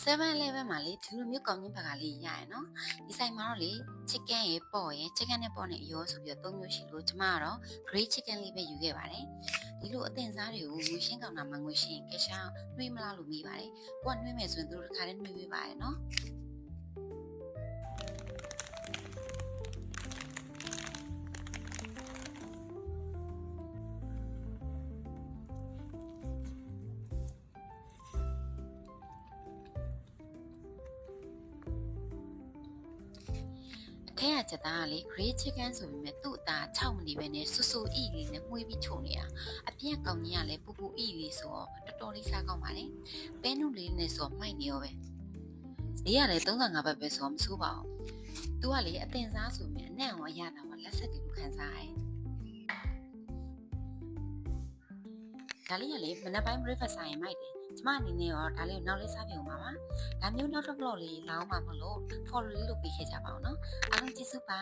7-Eleven မှာလေဒီလိုမျိုးကောင်းချင်းဘက်ကလေးရရနော်ဒီဆိုင်မှာတော့လေ chicken ရေပေါ့ရေ chicken နဲ့ပေါ့နဲ့အရောဆိုပြီးတော့3မျိုးရှိလို့ကျမကတော့ grey chicken လေးပဲယူခဲ့ပါတယ်ဒီလိုအသင်စားတွေကိုငွေရှင်းကောင်တာမှာငွေရှင်းကရှာနှွေးမလားလို့မိပါတယ်ကိုကနှွေးမယ်ဆိုရင်တို့တစ်ခါတည်းနှွေးပေးပါရနော်ထဲကချက်သားကလေ grey chicken ဆိုပေမဲ့သူ့အသား6မိနစ်ပဲနဲ့ဆူဆူအီလေးနဲ့မှုေးပြီးချုံနေတာအပြက်ကောင်းကြီးကလည်းပူပူအီလေးဆိုတော့တော်တော်လေးစားကောင်းပါတယ်ပဲနုလေးနဲ့ဆိုမှိုက်နေရောပဲဈေးရတယ်35ဘတ်ပဲဆိုတော့မဆိုးပါဘူးသူကလေအတင်စားဆိုမြဲအနံ့ရောရတာပါလက်ဆက်တွေလိုခံစားရတယ်ဒါလေးကလေမနက်ပိုင်း breakfast ဆိုင်မိုက်တယ်ကျမအနေနဲ့ရောဒါလေးကိုနောက်လေးစားပြအောင်ပါပါဒါမျိုးနောက်တစ် vlog လေးလောင်းမှာမလို့ follow လေးလုပ်ပေးခဲ့ကြပါဦးနော်အားလုံးကျေးဇူးပါ